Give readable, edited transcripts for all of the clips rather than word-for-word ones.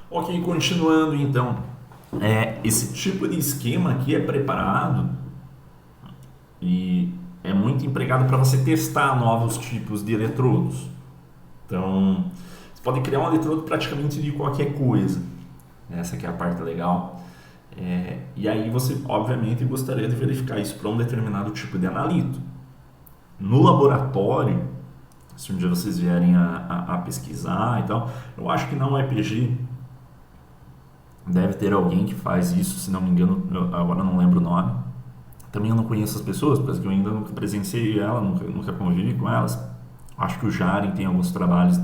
Ok, continuando então. Esse tipo de esquema aqui é preparado e é muito empregado para você testar novos tipos de eletrodos. Então, você pode criar um eletrodo praticamente de qualquer coisa. Essa aqui é a parte legal. E aí você, obviamente, gostaria de verificar isso para um determinado tipo de analito. No laboratório, se um dia vocês vierem a pesquisar e tal, eu acho que na UEPG deve ter alguém que faz isso, se não me engano, agora não lembro o nome. Também eu não conheço as pessoas, porque eu ainda nunca presenciei ela, nunca convivi com elas. Acho que o Jaren tem alguns trabalhos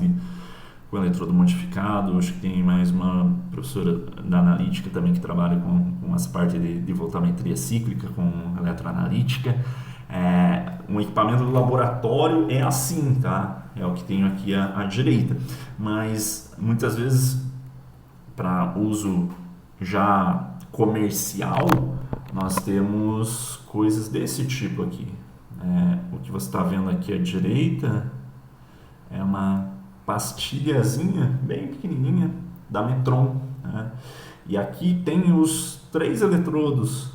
com eletrodo modificado, acho que tem mais uma professora da analítica também que trabalha com essa parte de voltametria cíclica, com eletroanalítica. Um equipamento do laboratório é assim, tá? É o que tenho aqui à direita. Mas muitas vezes para uso já comercial, nós temos coisas desse tipo aqui. O que você está vendo aqui à direita é uma pastilhazinha bem pequenininha da Metron. Né? E aqui tem os 3 eletrodos.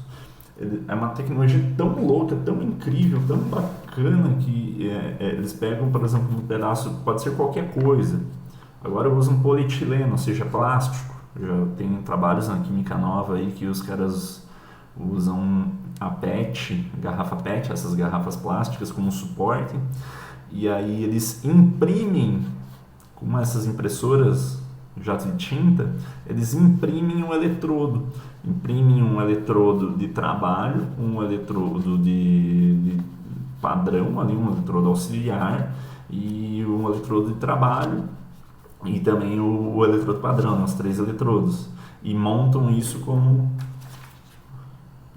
É uma tecnologia tão louca, tão incrível, tão bacana que eles pegam, por exemplo, um pedaço, pode ser qualquer coisa. Agora usam polietileno, ou seja, plástico. Já tem trabalhos na Química Nova aí que os caras usam a PET, garrafa PET, essas garrafas plásticas como suporte, e aí eles imprimem com essas impressoras jato de tinta, eles imprimem um eletrodo de trabalho, um eletrodo de padrão, ali, um eletrodo auxiliar e um eletrodo de trabalho e também o eletrodo padrão, os 3 eletrodos, e montam isso como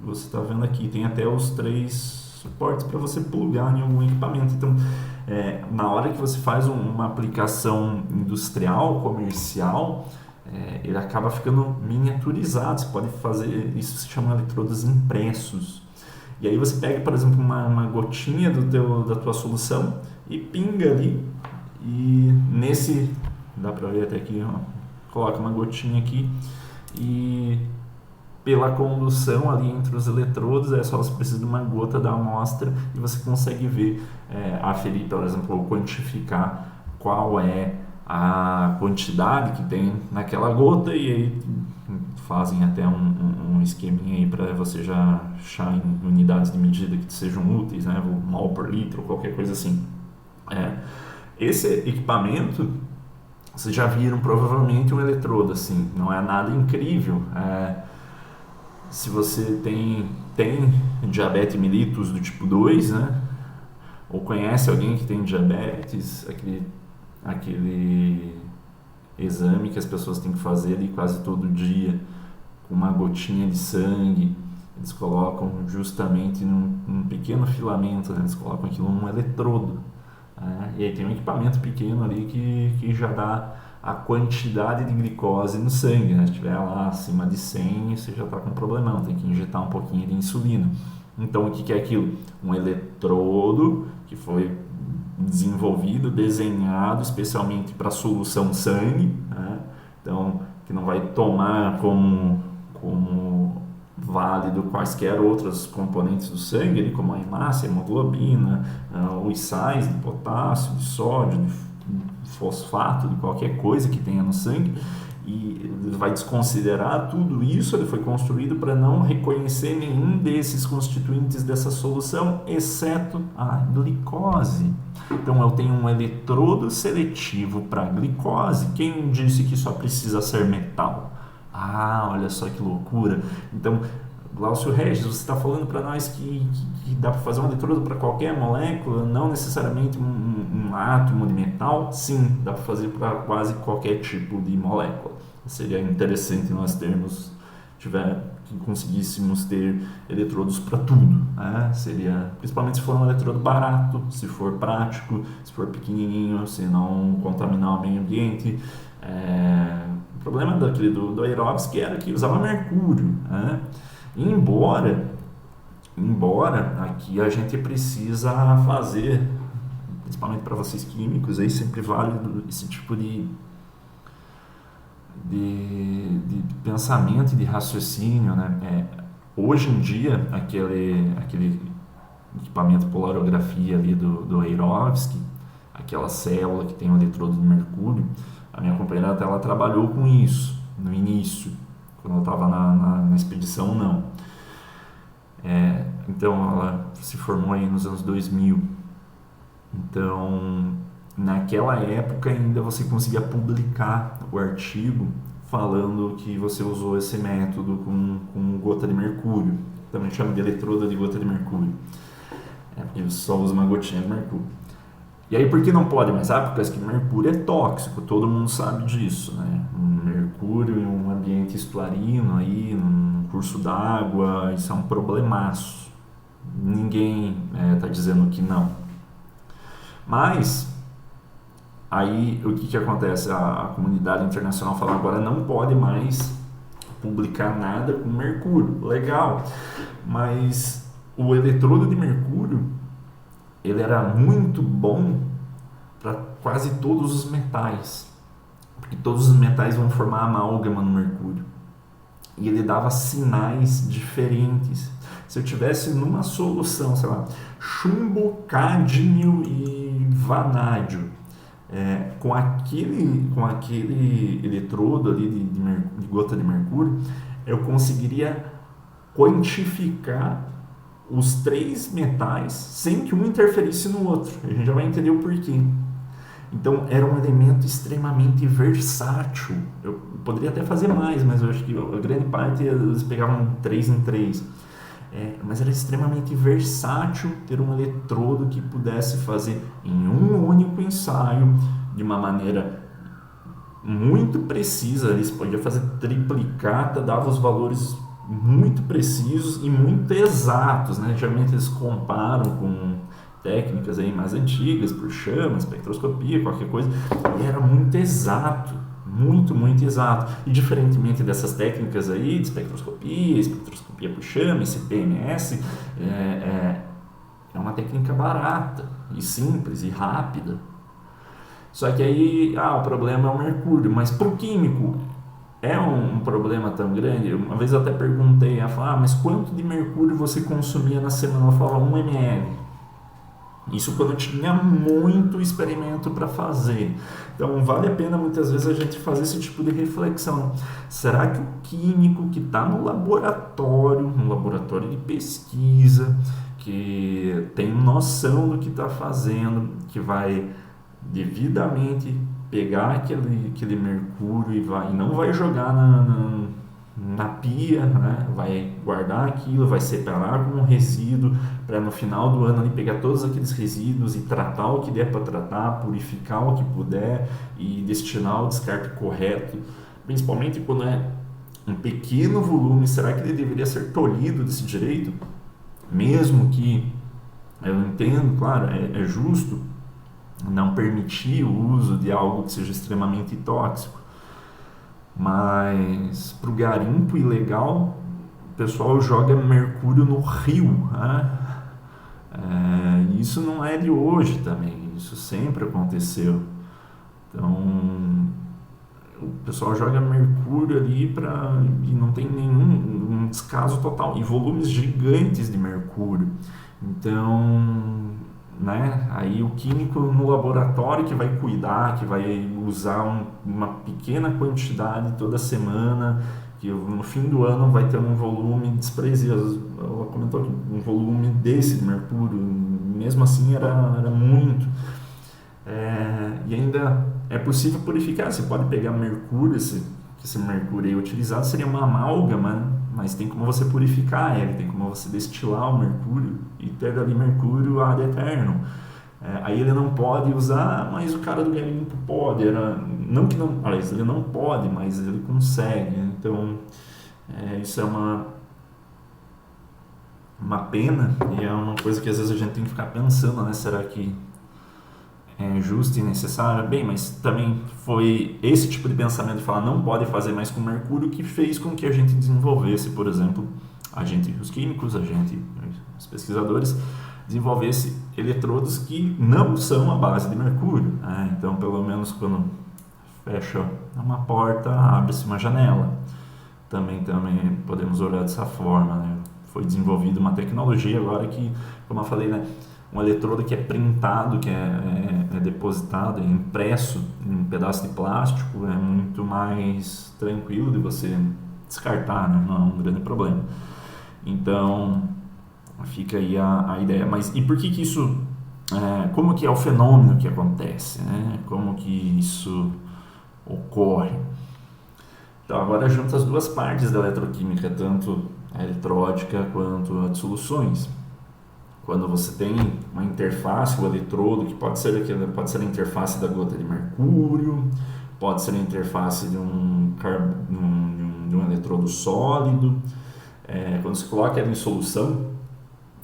você está vendo aqui. Tem até os 3 suportes para você plugar em algum equipamento. Então, na hora que você faz uma aplicação industrial, comercial, ele acaba ficando miniaturizado. Você pode fazer, isso se chama eletrodos impressos. E aí você pega, por exemplo, uma gotinha da tua solução e pinga ali. E nesse, dá para ver até aqui, ó, coloca uma gotinha aqui e pela condução ali entre os eletrodos, só você precisa de uma gota da amostra e você consegue ver, aferir, por exemplo, ou quantificar qual é a quantidade que tem naquela gota, e aí fazem até um esqueminha aí para você já achar em unidades de medida que sejam úteis, né? Mol por litro, qualquer coisa assim. Esse equipamento, vocês já viram provavelmente um eletrodo assim, não é nada incrível. Se você tem diabetes mellitus do tipo 2, né? Ou conhece alguém que tem diabetes, aquele exame que as pessoas têm que fazer ali quase todo dia, com uma gotinha de sangue, eles colocam justamente num pequeno filamento, né? Eles colocam aquilo num eletrodo. E aí tem um equipamento pequeno ali que já dá a quantidade de glicose no sangue, né? Se estiver lá acima de 100, você já está com um problemão, tem que injetar um pouquinho de insulina. Então, o que é aquilo? Um eletrodo que foi desenvolvido, desenhado especialmente para solução sangue, né? Então, que não vai tomar como válido quaisquer outros componentes do sangue, como a hemácia, a hemoglobina, os sais de potássio, de sódio, de fosfato, de qualquer coisa que tenha no sangue, e ele vai desconsiderar tudo isso. Ele foi construído para não reconhecer nenhum desses constituintes dessa solução, exceto a glicose. Então eu tenho um eletrodo seletivo para glicose. Quem disse que só precisa ser metal? Olha só que loucura. Então, Glaucio Regis, você está falando para nós que dá para fazer um eletrodo para qualquer molécula, não necessariamente um átomo de metal? Sim, dá para fazer para quase qualquer tipo de molécula. Seria interessante nós que conseguíssemos ter eletrodos para tudo, né? Seria, principalmente se for um eletrodo barato, se for prático, se for pequenininho, se não contaminar o meio ambiente. O problema do Aerovsky era que usava mercúrio, né? Embora aqui a gente precisa fazer, principalmente para vocês químicos, aí sempre vale esse tipo de pensamento e de raciocínio, né? Hoje em dia, aquele equipamento polarografia ali do Eirovsky, aquela célula que tem o eletrodo de mercúrio, a minha companheira ela trabalhou com isso no início, quando ela estava na expedição, não. Então ela se formou aí nos anos 2000. Então, naquela época ainda você conseguia publicar o artigo falando que você usou esse método com gota de mercúrio. Também chama de eletrodo de gota de mercúrio. Porque você só usa uma gotinha de mercúrio. E aí por que não pode mais? Porque mercúrio é tóxico, todo mundo sabe disso, né? Mercúrio em um ambiente estuarino, aí, num curso d'água, isso é um problemaço. Ninguém está dizendo que não. Mas, aí o que acontece? A comunidade internacional fala agora não pode mais publicar nada com mercúrio. Legal, mas o eletrodo de mercúrio ele era muito bom para quase todos os metais, porque todos os metais vão formar amálgama no mercúrio e ele dava sinais diferentes. Se eu tivesse numa solução, sei lá, chumbo, cádmio e vanádio, com aquele eletrodo ali de gota de mercúrio, eu conseguiria quantificar os 3 metais sem que um interferisse no outro. A gente já vai entender o porquê. Então era um elemento extremamente versátil. Eu poderia até fazer mais, mas eu acho que a grande parte eles pegavam 3 em 3. Mas era extremamente versátil ter um eletrodo que pudesse fazer em um único ensaio, de uma maneira muito precisa. Eles podiam fazer triplicata, dava os valores muito precisos e muito exatos, né? Geralmente eles comparam com técnicas aí mais antigas, por chama, espectroscopia, qualquer coisa, e era muito exato, muito, muito exato. E diferentemente dessas técnicas aí de espectroscopia por chama, CPMS, é uma técnica barata e simples e rápida. Só que aí, o problema é o mercúrio, mas para o químico é um problema tão grande. Uma vez eu até perguntei, ela falou, mas quanto de mercúrio você consumia na semana? Eu falava 1 ml. Isso quando eu tinha muito experimento para fazer. Então vale a pena muitas vezes a gente fazer esse tipo de reflexão. Será que o químico que está no laboratório de pesquisa, que tem noção do que está fazendo, que vai devidamente pegar aquele mercúrio e não vai jogar na pia, né? Vai guardar aquilo, vai separar como resíduo para no final do ano ali pegar todos aqueles resíduos e tratar o que der para tratar, purificar o que puder e destinar ao descarte correto, principalmente quando é um pequeno volume. Será que ele deveria ser tolhido desse direito? Mesmo que eu entendo, claro, é justo não permitir o uso de algo que seja extremamente tóxico, mas para o garimpo ilegal o pessoal joga mercúrio no rio, né? Isso não é de hoje também, isso sempre aconteceu. Então o pessoal joga mercúrio ali e não tem nenhum descaso total, e volumes gigantes de mercúrio. Então, né? Aí o químico no laboratório que vai cuidar, que vai usar uma pequena quantidade toda semana, que no fim do ano vai ter um volume desprezível. Ela comentou que um volume desse de mercúrio, mesmo assim era muito. E ainda é possível purificar. Você pode pegar mercúrio, esse mercúrio aí utilizado seria uma amálgama, mas tem como você purificar ele, tem como você destilar o mercúrio e ter ali mercúrio ad eterno. Aí ele não pode usar, mas o cara do garimpo pode. Aliás, ele não pode, mas ele consegue. Então, isso é uma pena, e é uma coisa que às vezes a gente tem que ficar pensando, né? Será que é justo e necessário? Bem, mas também foi esse tipo de pensamento de falar não pode fazer mais com mercúrio que fez com que a gente desenvolvesse, por exemplo, os químicos, os pesquisadores, desenvolvesse eletrodos que não são a base de mercúrio. Então, pelo menos quando fecha uma porta, abre-se uma janela. também podemos olhar dessa forma, né? Foi desenvolvida uma tecnologia agora que, como eu falei, né, um eletrodo que é printado, que é depositado, é impresso em um pedaço de plástico, é muito mais tranquilo de você descartar, né? Não é um grande problema. Então, fica aí a ideia. Mas e por que isso, como que é o fenômeno que acontece, né? Como que isso ocorre? Então, agora junta as duas partes da eletroquímica, tanto a eletródica quanto a de soluções. Quando você tem uma interface, o eletrodo, que pode ser a interface da gota de mercúrio, pode ser a interface de um eletrodo sólido. Quando você coloca ela em solução,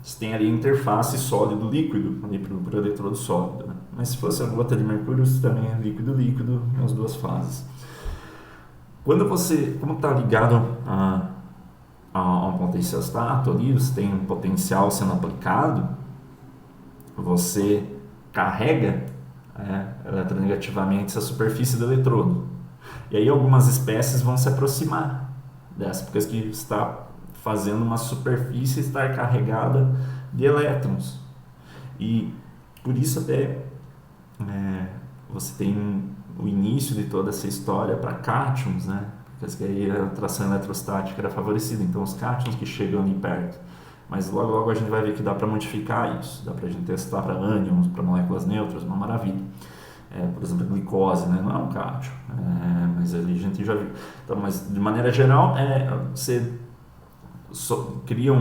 você tem ali a interface sólido-líquido para o eletrodo sólido. Né? Mas se fosse a gota de mercúrio, você também é líquido-líquido nas duas fases. Quando você, como está ligado a um potenciostato ali, você tem um potencial sendo aplicado, você carrega eletronegativamente essa superfície do eletrodo. E aí algumas espécies vão se aproximar dessa, porque que está fazendo uma superfície estar carregada de elétrons. E por isso até você tem o início de toda essa história para cátions, né? Porque aí a atração eletrostática era favorecida, então os cátions que chegam ali perto. Mas logo a gente vai ver que dá para modificar isso, dá para a gente testar para ânions, para moléculas neutras, uma maravilha. Por exemplo, a glicose, né? Não é um cátion, mas ali a gente já viu. Então, mas de maneira geral, você cria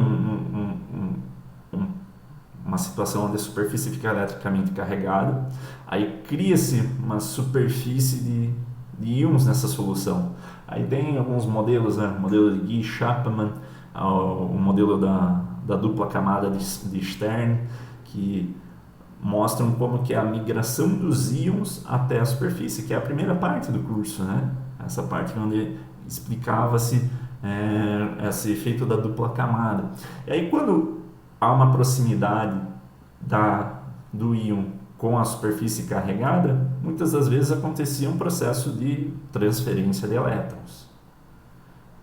uma situação onde a superfície fica eletricamente carregada, aí cria-se uma superfície de íons nessa solução. Aí tem alguns modelos, né? O modelo de Guy-Chapman, o modelo da dupla camada de Stern, que mostram como que é a migração dos íons até a superfície, que é a primeira parte do curso, né? Essa parte onde explicava-se esse efeito da dupla camada. E aí quando há uma proximidade do íon com a superfície carregada, muitas das vezes acontecia um processo de transferência de elétrons.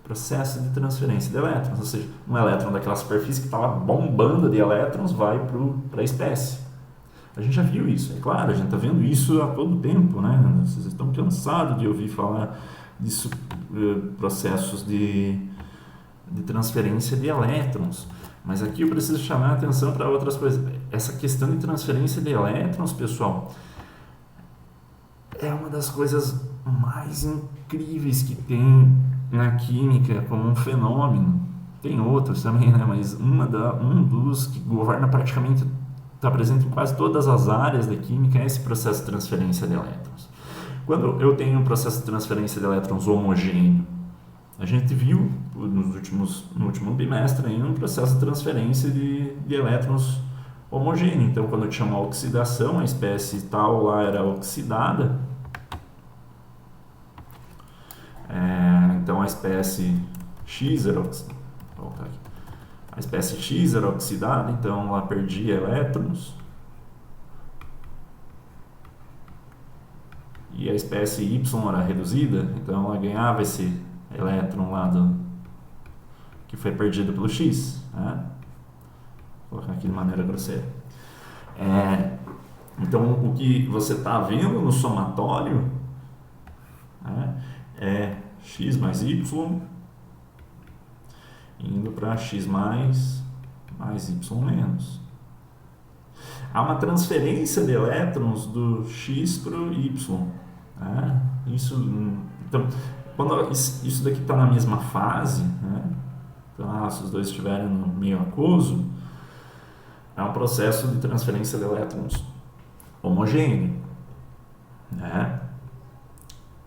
Processo de transferência de elétrons, ou seja, um elétron daquela superfície que estava bombando de elétrons vai para a espécie. A gente já viu isso, é claro, a gente está vendo isso há todo tempo, né? Vocês estão cansados de ouvir falar disso, processos de transferência de elétrons. Mas aqui eu preciso chamar a atenção para outras coisas. Essa questão de transferência de elétrons, pessoal, é uma das coisas mais incríveis que tem na química como um fenômeno. Tem outros também, né? Mas um dos que governa praticamente, está presente em quase todas as áreas da química, é esse processo de transferência de elétrons. Quando eu tenho um processo de transferência de elétrons homogêneo, a gente viu no último bimestre aí um processo de transferência de elétrons homogêneo. Então, quando eu tinha uma oxidação, a espécie tal lá era oxidada. Então, a espécie X era oxidada. A espécie X era oxidada, então ela perdia elétrons. E a espécie Y era reduzida, então ela ganhava esse elétron lá que foi perdido pelo X, né? Vou colocar aqui de maneira grosseira. Então o que você está vendo no somatório é X mais Y indo para X mais Y menos. Há uma transferência de elétrons do X para o Y. Então, quando isso daqui está na mesma fase, né? Então, se os dois estiverem no meio aquoso, é um processo de transferência de elétrons homogêneo, né?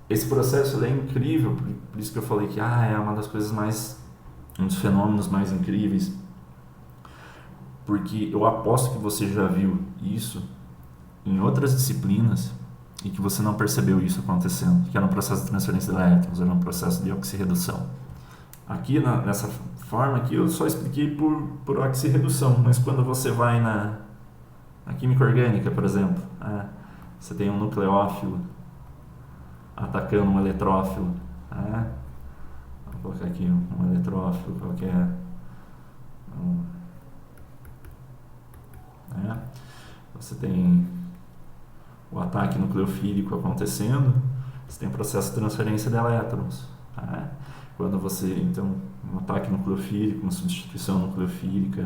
Esse processo é incrível, por isso que eu falei que é uma das coisas um dos fenômenos mais incríveis, porque eu aposto que você já viu isso em outras disciplinas e que você não percebeu isso acontecendo, que era um processo de transferência de elétrons, era um processo de oxirredução. Aqui nessa forma aqui eu só expliquei por oxirredução, mas quando você vai na química orgânica, por exemplo, você tem um nucleófilo atacando um eletrófilo, vou colocar colocar aqui um eletrófilo qualquer. Você tem o ataque nucleofílico acontecendo, você tem processo de transferência de elétrons. Quando você, então, um ataque nucleofílico, uma substituição nucleofílica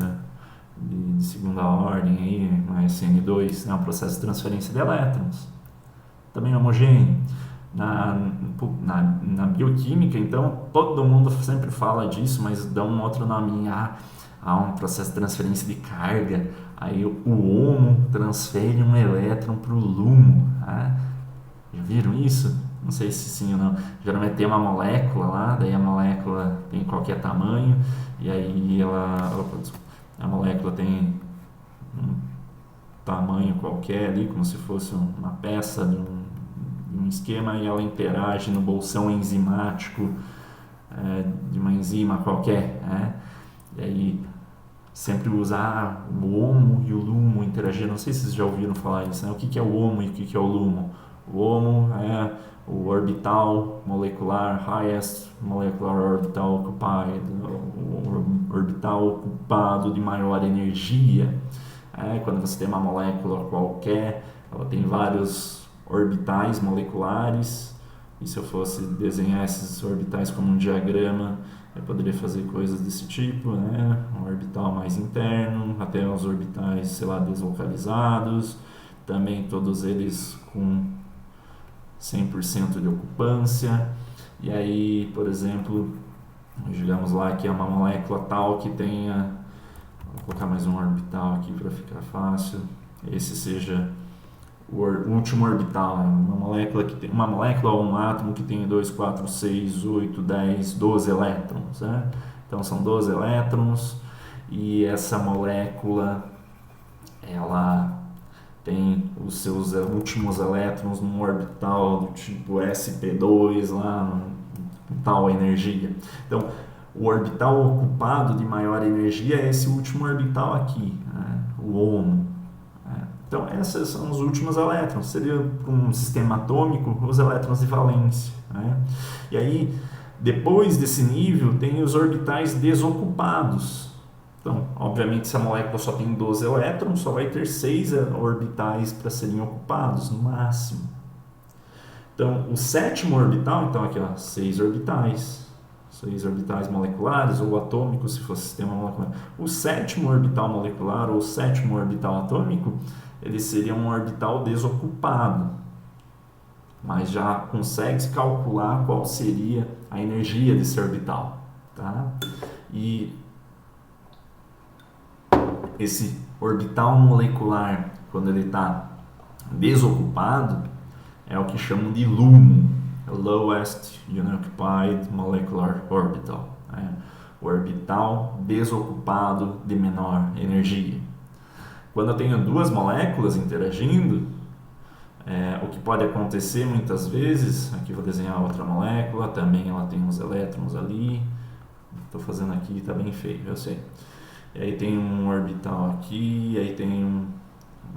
de segunda ordem, aí, uma SN2, um processo de transferência de elétrons. Também homogêneo. Na bioquímica, então, todo mundo sempre fala disso, mas dá um outro nome. Há um processo de transferência de carga, aí o HOMO transfere um elétron para o LUMO. Já viram isso? Não sei se sim ou não. Geralmente tem uma molécula lá, daí a molécula tem qualquer tamanho, e aí a molécula tem um tamanho qualquer ali, como se fosse uma peça de um esquema, e ela interage no bolsão enzimático de uma enzima qualquer. E aí sempre usar o HOMO e o LUMO interagir. Não sei se vocês já ouviram falar isso, O que é o HOMO e o que é o LUMO? O HOMO é o orbital molecular, highest molecular orbital occupied, o orbital ocupado de maior energia. Quando você tem uma molécula qualquer, ela tem vários orbitais moleculares, e se eu fosse desenhar esses orbitais como um diagrama, eu poderia fazer coisas desse tipo, um orbital mais interno, até os orbitais, deslocalizados, também todos eles com 100% de ocupância. E aí, por exemplo, digamos lá que é uma molécula tal que tenha, vou colocar mais um orbital aqui para ficar fácil, esse seja o último orbital, uma molécula ou um átomo que tem 2, 4, 6, 8, 10, 12 elétrons. Então são 12 elétrons, e essa molécula ela tem os seus últimos elétrons num orbital do tipo sp2 lá, tal energia. Então o orbital ocupado de maior energia é esse último orbital aqui, o HOMO. Então, esses são os últimos elétrons. Seria, para um sistema atômico, os elétrons de valência. E aí, depois desse nível, tem os orbitais desocupados. Então, obviamente, se a molécula só tem 12 elétrons, só vai ter 6 orbitais para serem ocupados, no máximo. Então, o sétimo orbital, então aqui, 6 orbitais. 6 orbitais moleculares ou atômicos, se fosse sistema molecular. O sétimo orbital molecular ou o sétimo orbital atômico, ele seria um orbital desocupado, mas já consegue-se calcular qual seria a energia desse orbital. E esse orbital molecular, quando ele está desocupado, é o que chamam de LUMO, Lowest Unoccupied Molecular Orbital, o orbital desocupado de menor energia. Quando eu tenho duas moléculas interagindo, o que pode acontecer muitas vezes, aqui vou desenhar outra molécula, também ela tem uns elétrons ali, estou fazendo aqui, está bem feio, eu sei. E aí tem um orbital aqui, aí tem um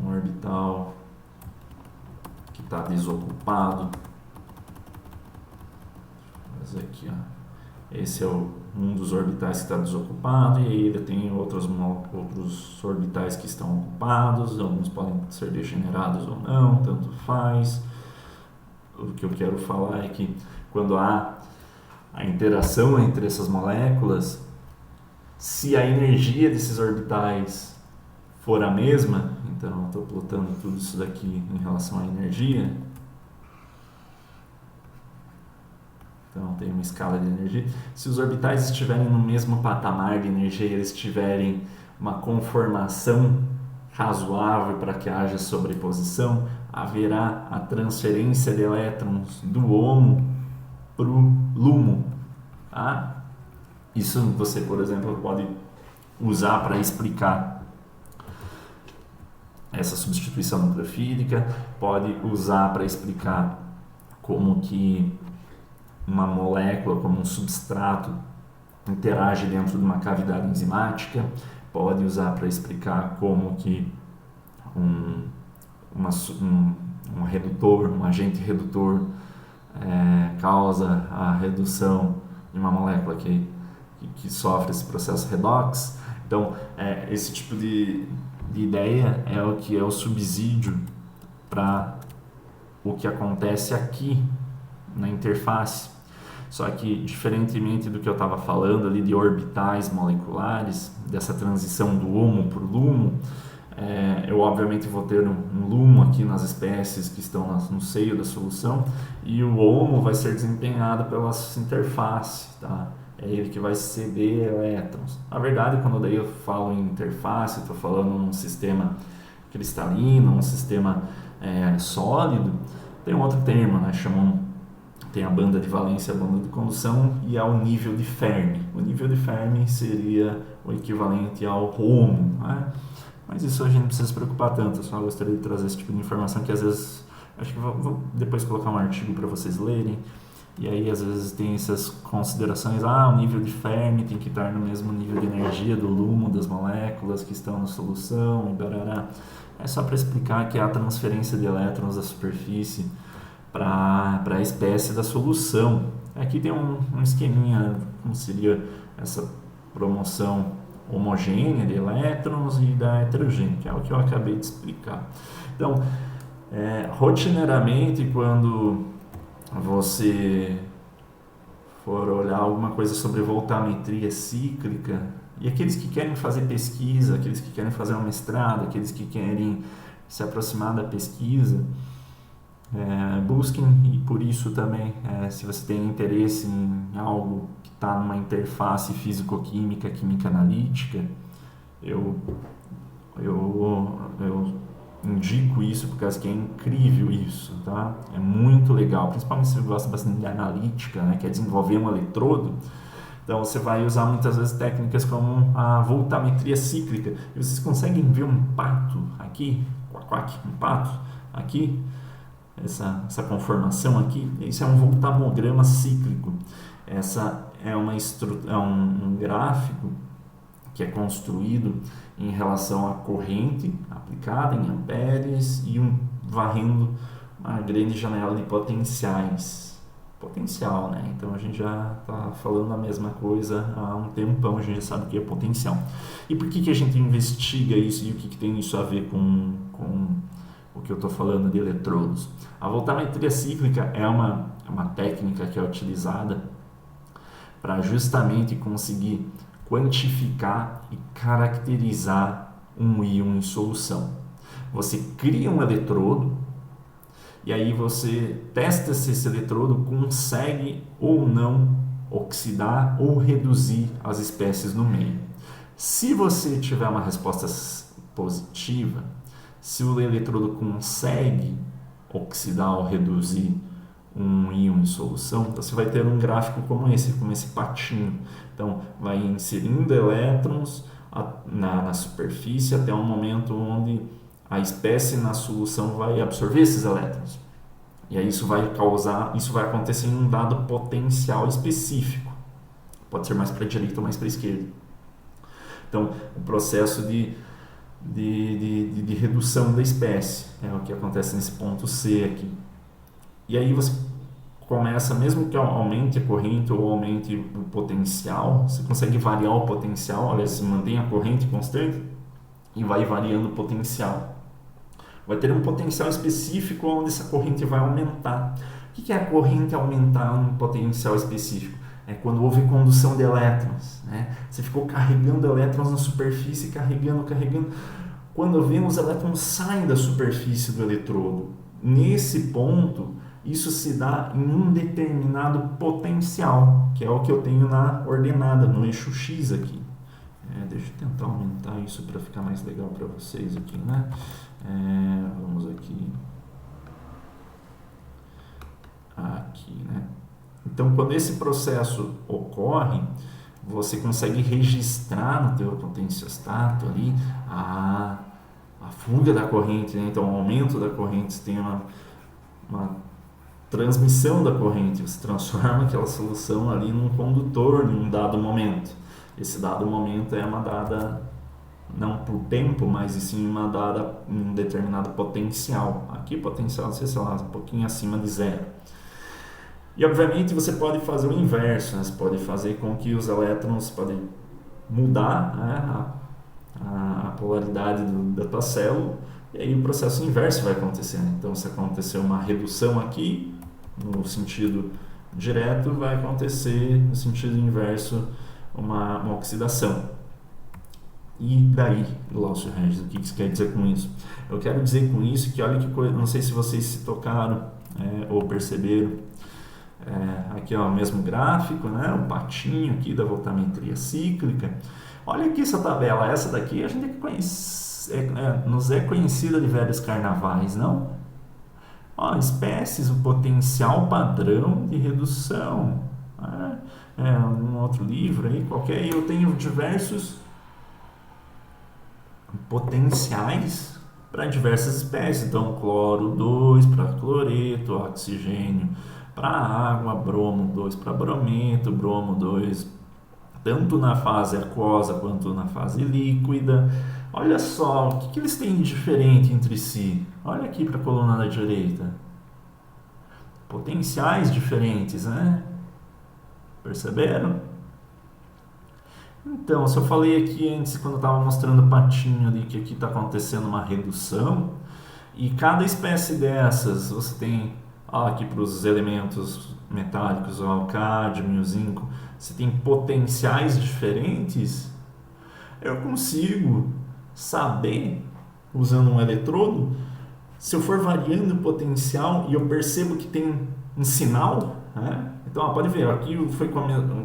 orbital que está desocupado. Vou fazer aqui, esse é um dos orbitais que está desocupado, e aí ele tem outros orbitais que estão ocupados, alguns podem ser degenerados ou não, tanto faz. O que eu quero falar é que quando há a interação entre essas moléculas, se a energia desses orbitais for a mesma, então eu estou plotando tudo isso daqui em relação à energia. Então tem uma escala de energia. Se os orbitais estiverem no mesmo patamar de energia, eles tiverem uma conformação razoável para que haja sobreposição, haverá a transferência de elétrons do HOMO para o LUMO. Isso você, por exemplo, pode usar para explicar essa substituição nucleofílica, pode usar para explicar como que uma molécula, como um substrato, interage dentro de uma cavidade enzimática, pode usar para explicar como que um redutor, um agente redutor causa a redução de uma molécula que sofre esse processo redox. Então, esse tipo de ideia é o que é o subsídio para o que acontece aqui na interface. Só que, diferentemente do que eu estava falando ali de orbitais moleculares, dessa transição do HOMO para o LUMO, eu obviamente vou ter um LUMO aqui nas espécies que estão no seio da solução, e o HOMO vai ser desempenhado pela interface, tá? É ele que vai ceder elétrons. Na verdade, quando daí eu falo em interface, estou falando num sistema cristalino, um sistema sólido, tem um outro termo, né? Tem a banda de valência e a banda de condução, e há o nível de Fermi. O nível de Fermi seria o equivalente ao HOMO, né? Mas isso a gente não precisa se preocupar tanto, eu só gostaria de trazer esse tipo de informação que às vezes, acho que vou depois colocar um artigo para vocês lerem, e aí às vezes tem essas considerações, o nível de Fermi tem que estar no mesmo nível de energia do LUMO das moléculas que estão na solução, e barará. É só para explicar que há transferência de elétrons da superfície para a espécie da solução. Aqui tem um esqueminha, como seria essa promoção homogênea de elétrons e da heterogênea, que é o que eu acabei de explicar. Então, rotineiramente, quando você for olhar alguma coisa sobre voltammetria cíclica, e aqueles que querem fazer pesquisa, aqueles que querem fazer um mestrado, aqueles que querem se aproximar da pesquisa, busquem, e por isso também, se você tem interesse em algo que está numa interface físico-química, química analítica, eu indico isso por causa que é incrível isso, tá? É muito legal, principalmente se você gosta bastante de analítica, né, que é desenvolver um eletrodo. Então você vai usar muitas vezes técnicas como a voltammetria cíclica. E vocês conseguem ver um pato aqui, um pato aqui, essa conformação aqui, isso é um voltamograma cíclico. Essa é um gráfico que é construído em relação à corrente aplicada em amperes e varrendo uma grande janela de potenciais. Potencial, né? Então a gente já está falando a mesma coisa há um tempão, a gente já sabe o que é potencial. E por que a gente investiga isso e o que tem isso a ver com o que eu estou falando de eletrodos? A voltammetria cíclica é uma técnica que é utilizada para justamente conseguir quantificar e caracterizar um íon em solução. Você cria um eletrodo e aí você testa se esse eletrodo consegue ou não oxidar ou reduzir as espécies no meio. Se você tiver uma resposta positiva, se o eletrodo consegue oxidar ou reduzir um íon em solução, você vai ter um gráfico como esse patinho. Então, vai inserindo elétrons na superfície até um momento onde a espécie na solução vai absorver esses elétrons. E aí isso vai acontecer em um dado potencial específico. Pode ser mais para a direita ou mais para a esquerda. Então, o processo de redução da espécie é o que acontece nesse ponto C aqui. E aí você começa, mesmo que aumente a corrente ou aumente o potencial, você consegue variar o potencial, olha, se mantém a corrente constante e vai variando o potencial. Vai ter um potencial específico onde essa corrente vai aumentar. O que é a corrente aumentar um potencial específico? É quando houve condução de elétrons, né? Você ficou carregando elétrons na superfície, carregando. Quando vem, os elétrons saem da superfície do eletrodo. Nesse ponto, isso se dá em um determinado potencial, que é o que eu tenho na ordenada, no eixo X aqui. Deixa eu tentar aumentar isso para ficar mais legal para vocês aqui, né? Vamos aqui. Aqui, né? Então, quando esse processo ocorre, você consegue registrar no teu potenciostato ali a fuga da corrente, né? Então, o aumento da corrente, você tem uma transmissão da corrente, você transforma aquela solução ali num condutor em um dado momento. Esse dado momento é uma dada, não por tempo, mas sim uma dada em um determinado potencial. Aqui potencial, não sei lá, um pouquinho acima de zero. E obviamente você pode fazer o inverso, né? Você pode fazer com que os elétrons podem mudar, né, a polaridade da tua célula, e aí o processo inverso vai acontecer. Então, se acontecer uma redução aqui, no sentido direto, vai acontecer no sentido inverso uma oxidação. E daí, Glaucio Regis, o que isso quer dizer com isso? Eu quero dizer com isso que, olha que coisa, não sei se vocês se tocaram ou perceberam, aqui ó, o mesmo gráfico, né? O patinho aqui da voltametria cíclica. Olha aqui essa tabela, essa daqui a gente nos é conhecida de velhos carnavais, não? Ó, espécies, o potencial padrão de redução. Um outro livro aí, qualquer, eu tenho diversos potenciais para diversas espécies. Então, cloro 2 para cloreto, oxigênio para água, bromo 2 para brometo, bromo 2 tanto na fase aquosa quanto na fase líquida. Olha só, o que eles têm de diferente entre si? Olha aqui para a coluna da direita. Potenciais diferentes, né? Perceberam? Então, se eu falei aqui antes, quando eu estava mostrando o patinho ali, que aqui está acontecendo uma redução, e cada espécie dessas, você tem, aqui para os elementos metálicos, o cádmio, o zinco, você tem potenciais diferentes, eu consigo saber, usando um eletrodo, se eu for variando o potencial e eu percebo que tem um sinal, né? Então, pode ver, aqui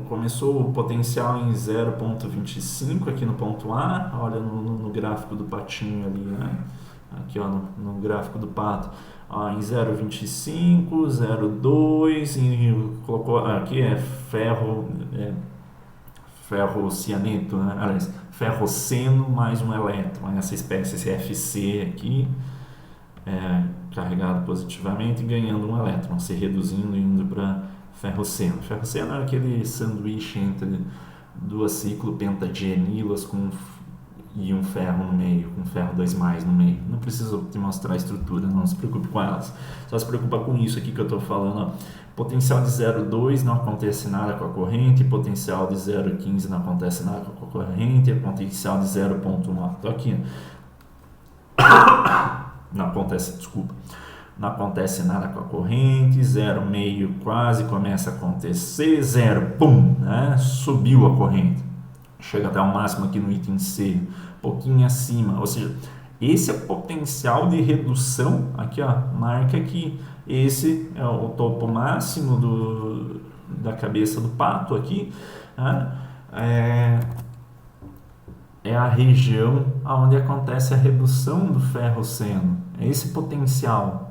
começou o potencial em 0,25 aqui no ponto A, olha no gráfico do patinho ali, né? Aqui ó, no gráfico do pato, em 0,25, 0,2, e colocou aqui ferro cianeto, né? Aliás, ferroceno mais um elétron, essa espécie, esse FC aqui, carregado positivamente e ganhando um elétron, se reduzindo e indo para ferroceno. Ferroceno é aquele sanduíche entre duas ciclopentadienilas e um ferro no meio, com ferro 2+ no meio. Não preciso te mostrar a estrutura, não se preocupe com elas. Só se preocupa com isso aqui que eu estou falando. Ó. Potencial de 0,2 não acontece nada com a corrente, potencial de 0,15 não acontece nada com a corrente, potencial de 0,1, estou aqui. Não acontece, desculpa. Não acontece nada com a corrente, 0,5 quase começa a acontecer, 0, pum, né? Subiu a corrente. Chega até o máximo aqui no item C, um pouquinho acima, ou seja, esse é o potencial de redução, aqui ó, marca aqui, esse é o topo máximo da cabeça do pato aqui, né? É a região onde acontece a redução do ferroceno, é esse potencial.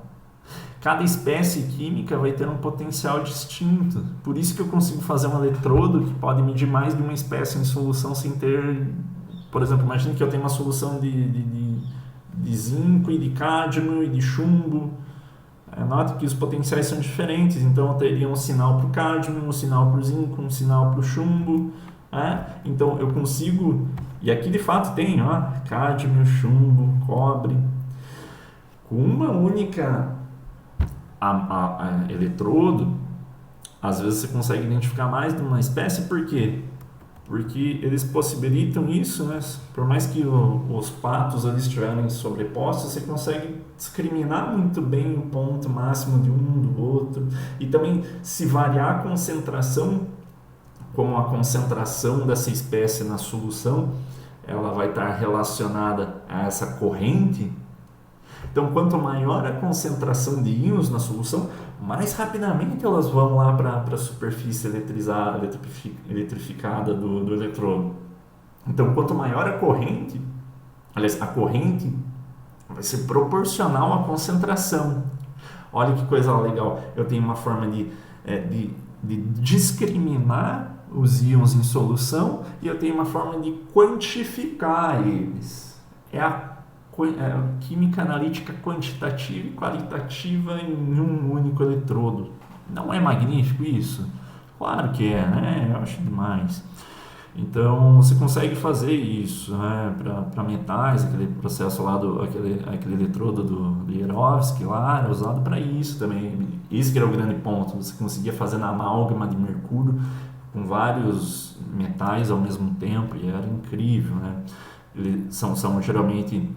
Cada espécie química vai ter um potencial distinto, por isso que eu consigo fazer um eletrodo que pode medir mais de uma espécie em solução sem ter, por exemplo, imagine que eu tenho uma solução de zinco e de cádmio e de chumbo. Note que os potenciais são diferentes, então eu teria um sinal para o cádmio, um sinal para o zinco, um sinal para o chumbo. Então eu consigo, e aqui de fato tem cádmio, chumbo, cobre, com uma única eletrodo, às vezes você consegue identificar mais de uma espécie. Por quê? Porque eles possibilitam isso, né? Por mais que os patos ali estiverem sobrepostos, você consegue discriminar muito bem o ponto máximo de um do outro, e também se variar a concentração, como a concentração dessa espécie na solução, ela vai estar relacionada a essa corrente. Então, quanto maior a concentração de íons na solução, mais rapidamente elas vão lá para a superfície eletrificada do eletrodo. Então, quanto maior a corrente, aliás, a corrente vai ser proporcional à concentração. Olha que coisa legal, eu tenho uma forma de discriminar os íons em solução e eu tenho uma forma de quantificar eles. É a química analítica quantitativa e qualitativa em um único eletrodo. Não é magnífico isso? Claro que é, né? Eu acho demais. Então você consegue fazer isso, né, para metais, aquele processo lá aquele eletrodo do Yerovsky lá era usado para isso também. Isso que era o grande ponto, você conseguia fazer na amálgama de mercúrio com vários metais ao mesmo tempo e era incrível, né? Eles são geralmente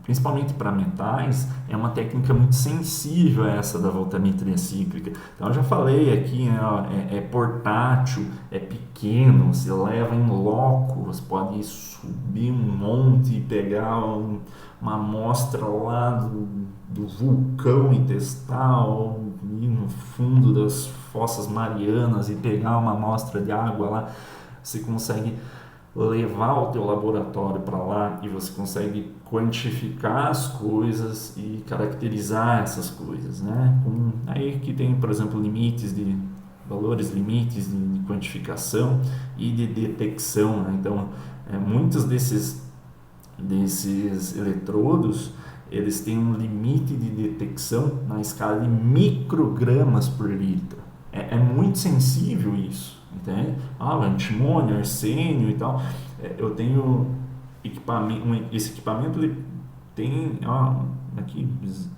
principalmente para metais, é uma técnica muito sensível essa da voltametria cíclica. Então eu já falei aqui, né, é portátil, é pequeno, você leva em loco, você pode subir um monte e pegar uma amostra lá do vulcão e testar, ou ir no fundo das fossas marianas e pegar uma amostra de água lá, você consegue levar o teu laboratório para lá e você consegue quantificar as coisas e caracterizar essas coisas, né? Aí que tem, por exemplo, valores limites de quantificação e de detecção, né? Então, muitos desses eletrodos eles têm um limite de detecção na escala de microgramas por litro. É muito sensível isso, entende? Antimônio, arsênio e tal. Eu tenho esse equipamento ele tem aqui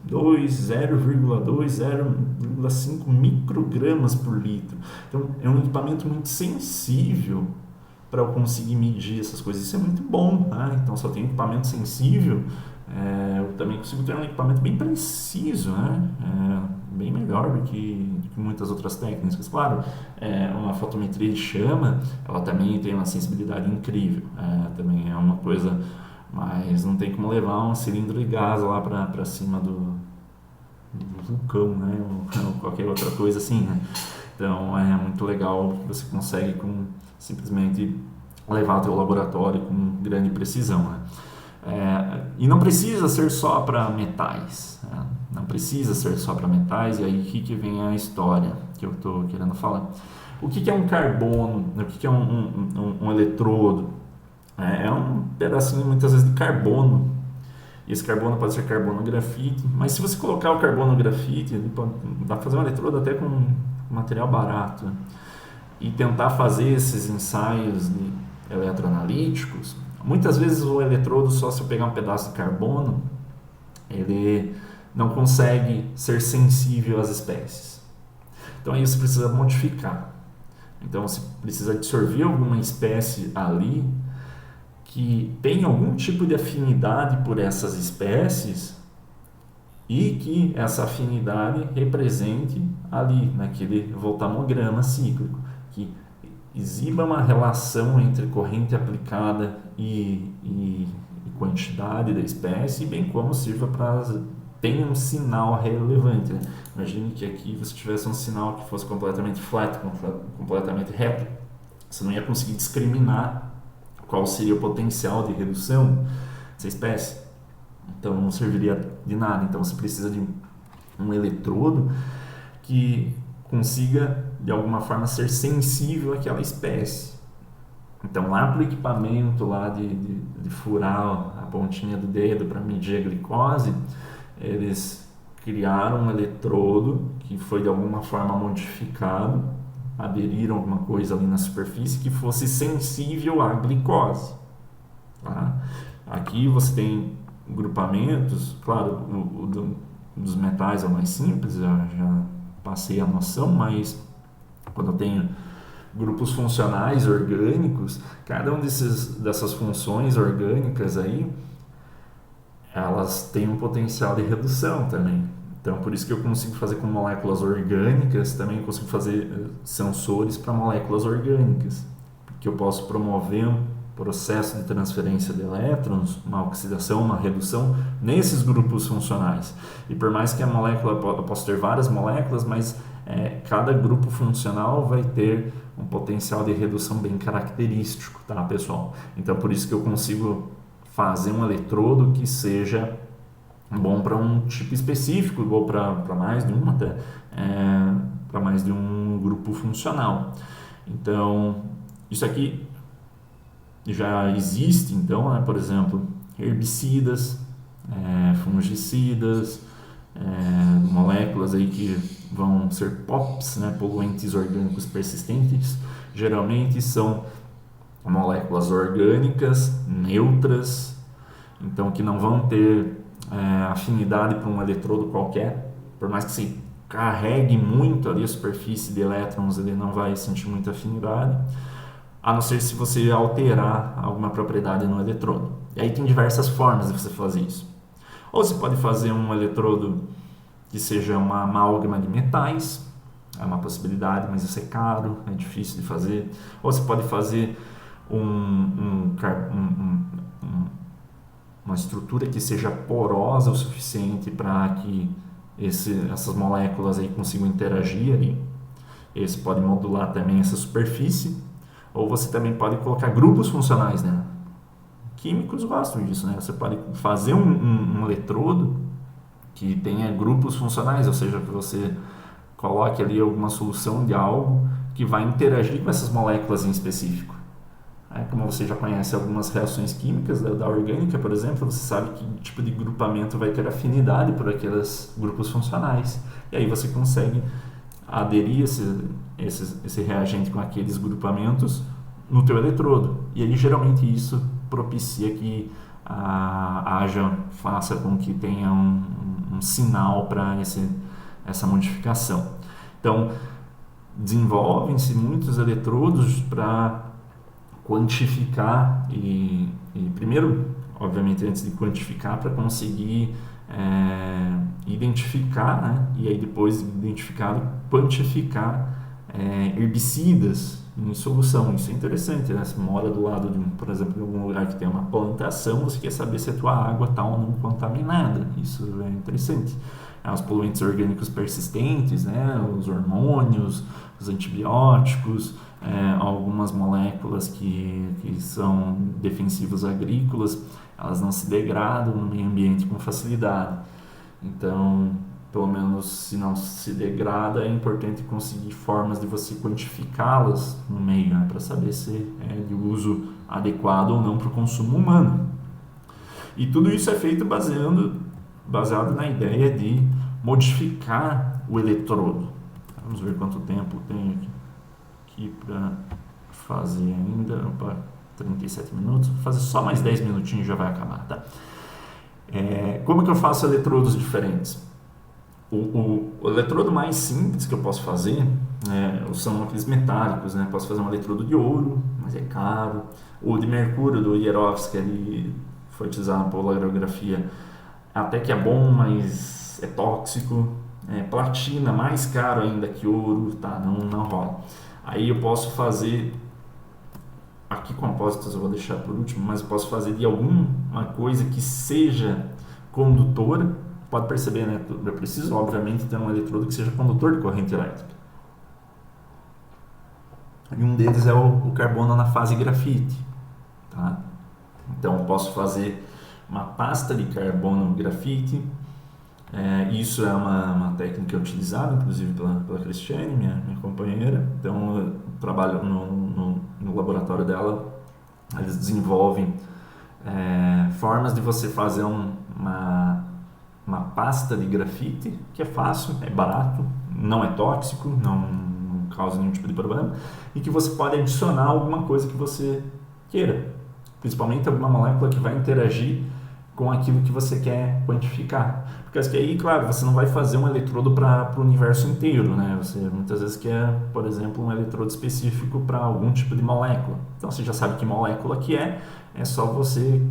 0,5 microgramas por litro. Então é um equipamento muito sensível para eu conseguir medir essas coisas. Isso é muito bom, né? Então se eu tenho equipamento sensível, eu também consigo ter um equipamento bem preciso, né? Bem melhor do que muitas outras técnicas. Claro, uma fotometria de chama, ela também tem uma sensibilidade incrível. Também é uma coisa, mas não tem como levar um cilindro de gás lá para cima do vulcão, né? Ou qualquer outra coisa assim, né? Então é muito legal que você consegue simplesmente levar ao teu laboratório com grande precisão, né? E não precisa ser só para metais, né? Não precisa ser só para metais, e aí que vem a história que eu estou querendo falar. O que é um carbono? O que é um eletrodo? É um pedacinho muitas vezes de carbono, e esse carbono pode ser carbono grafite, mas se você colocar o carbono grafite, dá para fazer um eletrodo até com material barato, né? E tentar fazer esses ensaios eletroanalíticos. Muitas vezes o eletrodo, só se eu pegar um pedaço de carbono, ele não consegue ser sensível às espécies. Então aí você precisa modificar. Então você precisa absorver alguma espécie ali que tem algum tipo de afinidade por essas espécies e que essa afinidade represente ali naquele voltamograma cíclico, que exiba uma relação entre corrente aplicada e quantidade da espécie, bem como sirva para ter um sinal relevante, né? Imagine que aqui você tivesse um sinal que fosse completamente flat, completamente reto, você não ia conseguir discriminar qual seria o potencial de redução dessa espécie, então não serviria de nada. Então você precisa de um eletrodo que consiga de alguma forma ser sensível àquela espécie. Então lá para o equipamento lá de furar a pontinha do dedo para medir a glicose, eles criaram um eletrodo que foi de alguma forma modificado, aderiram alguma coisa ali na superfície que fosse sensível à glicose, tá? Aqui você tem grupamentos, claro, dos metais é o mais simples, já passei a noção, mas quando eu tenho grupos funcionais orgânicos, cada um dessas funções orgânicas aí, elas têm um potencial de redução também. Então, por isso que eu consigo fazer com moléculas orgânicas, também eu consigo fazer sensores para moléculas orgânicas, porque eu posso promover um processo de transferência de elétrons, uma oxidação, uma redução nesses grupos funcionais. E por mais que a molécula, eu posso ter várias moléculas, mas cada grupo funcional vai ter um potencial de redução bem característico, tá, pessoal? Então, por isso que eu consigo fazer um eletrodo que seja bom para um tipo específico, ou para mais de uma, para mais de um grupo funcional. Então, isso aqui já existe, então, né, por exemplo, herbicidas, fungicidas, moléculas aí que vão ser POPs, né, poluentes orgânicos persistentes, geralmente são moléculas orgânicas, neutras, então que não vão ter afinidade para um eletrodo qualquer, por mais que se carregue muito ali a superfície de elétrons, ele não vai sentir muita afinidade, a não ser se você alterar alguma propriedade no eletrodo. E aí tem diversas formas de você fazer isso. Ou você pode fazer um eletrodo que seja uma amálgama de metais, é uma possibilidade, mas isso é caro, é difícil de fazer. Ou você pode fazer uma estrutura que seja porosa o suficiente para que essas moléculas aí consigam interagir ali. E você pode modular também essa superfície, ou você também pode colocar grupos funcionais nela. Químicos gostam disso, né? Você pode fazer um eletrodo que tenha grupos funcionais, ou seja, que você coloque ali alguma solução de algo que vai interagir com essas moléculas em específico. Como você já conhece algumas reações químicas da orgânica, por exemplo, você sabe que tipo de grupamento vai ter afinidade por aqueles grupos funcionais. E aí você consegue aderir esse reagente com aqueles grupamentos no teu eletrodo. E aí geralmente isso propicia que faça com que tenha um sinal para essa modificação. Então, desenvolvem-se muitos eletrodos para quantificar e primeiro, obviamente, antes de quantificar, para conseguir identificar, né? E aí depois identificado, quantificar herbicidas em solução. Isso é interessante, né? Você mora do lado por exemplo, de algum lugar que tem uma plantação, você quer saber se a tua água está ou não contaminada. Isso é interessante. Os poluentes orgânicos persistentes, né? Os hormônios, os antibióticos, algumas moléculas que são defensivos agrícolas, elas não se degradam no meio ambiente com facilidade. Então, pelo menos se não se degrada, é importante conseguir formas de você quantificá-las no meio, né, para saber se é de uso adequado ou não para o consumo humano. E tudo isso é feito baseado na ideia de modificar o eletrodo. Vamos ver quanto tempo tem aqui para fazer ainda. 37 minutos. Vou fazer só mais 10 minutinhos e já vai acabar, tá? Como que eu faço eletrodos diferentes? O eletrodo mais simples que eu posso fazer são aqueles metálicos, né? Posso fazer um eletrodo de ouro, mas é caro. O de mercúrio, do Yerovsky, ele foi utilizado na polarografia, até que é bom, mas é tóxico. Platina, mais caro ainda que ouro, tá? Não rola. Aí eu posso fazer, aqui compósitos eu vou deixar por último, mas eu posso fazer de alguma coisa que seja condutora. Pode perceber, né? Eu preciso, obviamente, ter um eletrodo que seja condutor de corrente elétrica. E um deles é o carbono na fase grafite. Tá? Então, eu posso fazer uma pasta de carbono grafite. Isso é uma técnica utilizada, inclusive, pela Cristiane, minha companheira. Então, eu trabalho no laboratório dela. Eles desenvolvem formas de você fazer uma pasta de grafite, que é fácil, é barato, não é tóxico, não causa nenhum tipo de problema, e que você pode adicionar alguma coisa que você queira, principalmente alguma molécula que vai interagir com aquilo que você quer quantificar. Porque aí, claro, você não vai fazer um eletrodo para o universo inteiro, né? Você muitas vezes quer, por exemplo, um eletrodo específico para algum tipo de molécula. Então você já sabe que molécula que é só você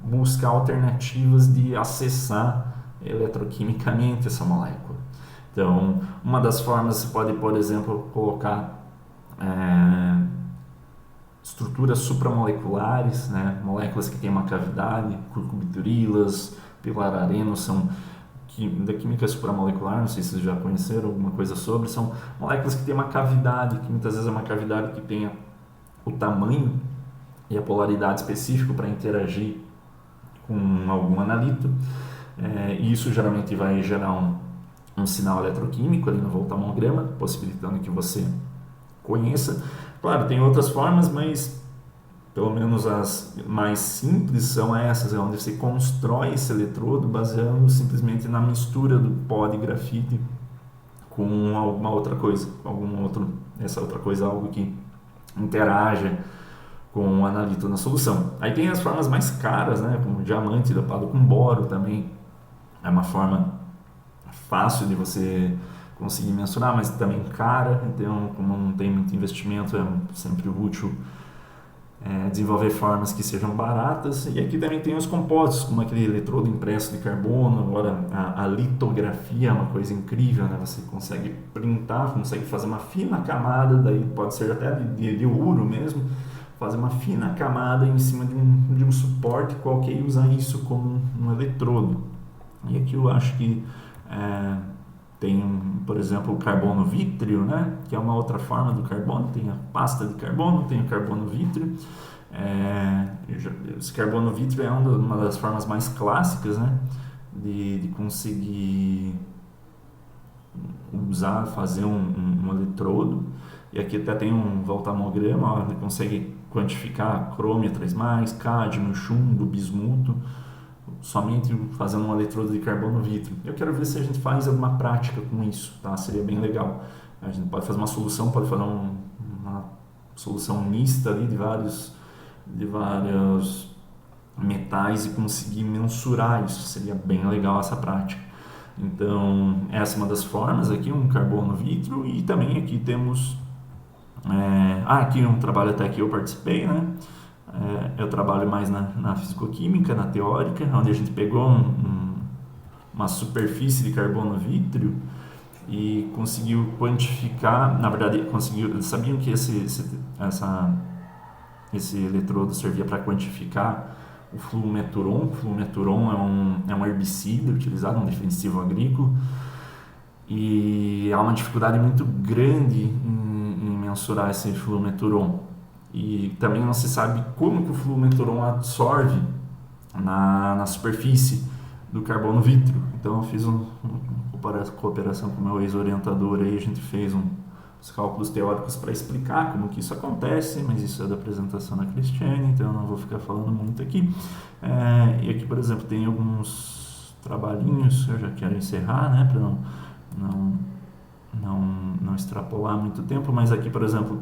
buscar alternativas de acessar eletroquimicamente essa molécula. Então, uma das formas você pode, por exemplo, colocar estruturas supramoleculares, né? Moléculas que têm uma cavidade, curcubiturilas, pilararenos, são da química supramolecular, não sei se vocês já conheceram alguma coisa sobre, são moléculas que têm uma cavidade, que muitas vezes é uma cavidade que tenha o tamanho e a polaridade específica para interagir com algum analito, e isso geralmente vai gerar um sinal eletroquímico ali no voltammograma, possibilitando que você conheça. Claro, tem outras formas, mas pelo menos as mais simples são essas, é onde você constrói esse eletrodo baseando simplesmente na mistura do pó de grafite com alguma outra coisa, essa outra coisa, algo que interaja com o analito na solução. Aí tem as formas mais caras, né, como o diamante dopado com boro também, é uma forma fácil de você conseguir mensurar, mas também cara, então como não tem muito investimento, é sempre útil desenvolver formas que sejam baratas. E aqui também tem os compostos, como aquele eletrodo impresso de carbono. Agora a litografia é uma coisa incrível, né? Você consegue printar, consegue fazer uma fina camada, daí pode ser até de ouro mesmo, fazer uma fina camada em cima de um suporte qualquer e usar isso como um eletrodo. E aqui eu acho que tem, por exemplo, o carbono vítreo, né? Que é uma outra forma do carbono. Tem a pasta de carbono, tem o carbono vítreo. Esse carbono vítreo é uma das formas mais clássicas, né? De conseguir fazer um eletrodo. E aqui até tem um voltammograma, onde consegue quantificar crômio 3+, cádmio, chumbo, bismuto, somente fazendo um eletrodo de carbono vítreo. Eu quero ver se a gente faz alguma prática com isso, tá? Seria bem legal. A gente pode fazer uma solução, pode fazer uma solução mista ali de vários metais e conseguir mensurar isso. Seria bem legal essa prática. Então, essa é uma das formas aqui, um carbono vítreo. E também aqui temos aqui um trabalho até que eu participei, né? Eu trabalho mais na fisicoquímica, na teórica, onde a gente pegou uma superfície de carbono vítreo e conseguiu quantificar. Na verdade, sabiam que esse eletrodo servia para quantificar o flumeturon. O flumeturon é um herbicida utilizado, um defensivo agrícola, e há uma dificuldade muito grande em mensurar esse flumeturon. E também não se sabe como que o flumeturon absorve na superfície do carbono vítreo. Então eu fiz uma cooperação com o meu ex-orientador aí, a gente fez uns cálculos teóricos para explicar como que isso acontece, mas isso é da apresentação da Cristiane, então eu não vou ficar falando muito aqui. E aqui, por exemplo, tem alguns trabalhinhos, eu já quero encerrar, né, para não extrapolar muito tempo, mas aqui, por exemplo,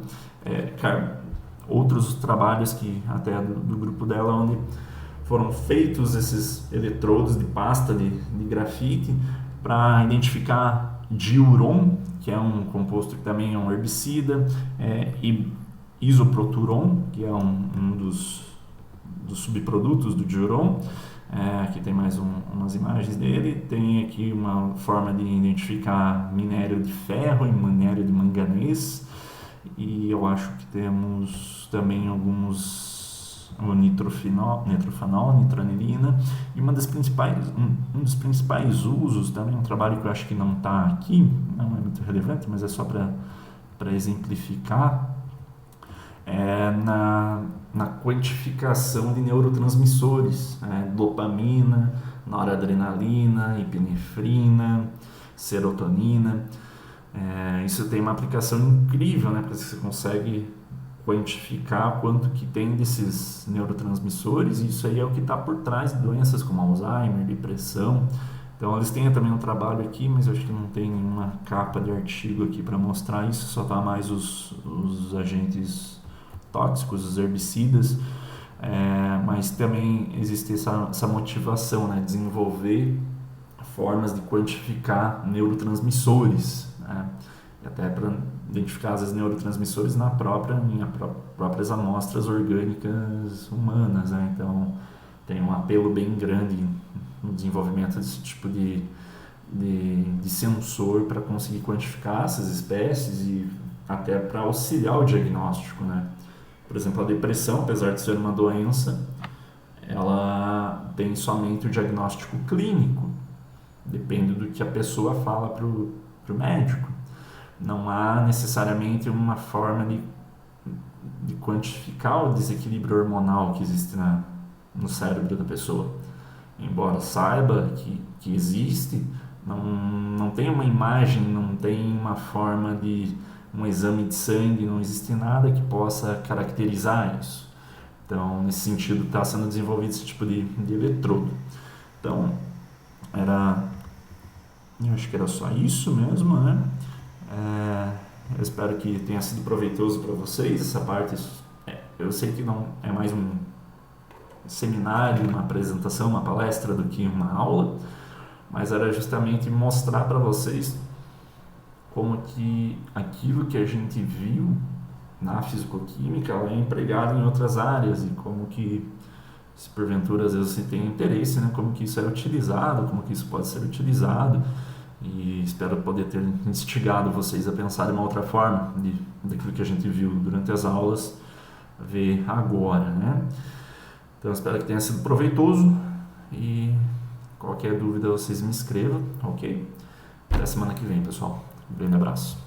outros trabalhos que até do grupo dela, onde foram feitos esses eletrodos de pasta de grafite para identificar diuron, que é um composto que também é um herbicida, e isoproturon, que é um dos subprodutos do diuron. Aqui tem mais umas imagens dele. Tem aqui uma forma de identificar minério de ferro e minério de manganês. E eu acho que temos também o nitrofanol, nitranilina, e um dos principais usos, também um trabalho que eu acho que não está aqui, não é muito relevante, mas é só para exemplificar, na quantificação de neurotransmissores, dopamina, noradrenalina, epinefrina, serotonina. Isso tem uma aplicação incrível, né? Porque você consegue quantificar quanto que tem desses neurotransmissores, e isso aí é o que está por trás de doenças como Alzheimer, depressão. Então eles têm também um trabalho aqui, mas eu acho que não tem nenhuma capa de artigo aqui para mostrar isso, só está mais os agentes tóxicos, os herbicidas, mas também existe essa motivação, né? Desenvolver formas de quantificar neurotransmissores, né? E até para identificar às vezes neurotransmissores em próprias amostras orgânicas humanas, né? Então tem um apelo bem grande no desenvolvimento desse tipo de sensor para conseguir quantificar essas espécies e até para auxiliar o diagnóstico, né? Por exemplo, a depressão, apesar de ser uma doença, ela tem somente o diagnóstico clínico, depende do que a pessoa fala para o médico. Não há necessariamente uma forma de quantificar o desequilíbrio hormonal que existe no cérebro da pessoa. Embora saiba que existe, não tem uma imagem, não tem uma forma de um exame de sangue, não existe nada que possa caracterizar isso. Então, nesse sentido, está sendo desenvolvido esse tipo de eletrodo. Então, eu acho que era só isso mesmo, né? Eu espero que tenha sido proveitoso para vocês essa parte. Eu sei que não é mais um seminário, uma apresentação, uma palestra do que uma aula, mas era justamente mostrar para vocês como que aquilo que a gente viu na fisicoquímica ela é empregado em outras áreas e como que, se porventura às vezes você tem interesse, né, como que isso é utilizado, como que isso pode ser utilizado, e espero poder ter instigado vocês a pensar de uma outra forma daquilo que a gente viu durante as aulas, ver agora, né? Então espero que tenha sido proveitoso e qualquer dúvida vocês me escrevam, ok? Até a semana que vem, pessoal. Um grande abraço.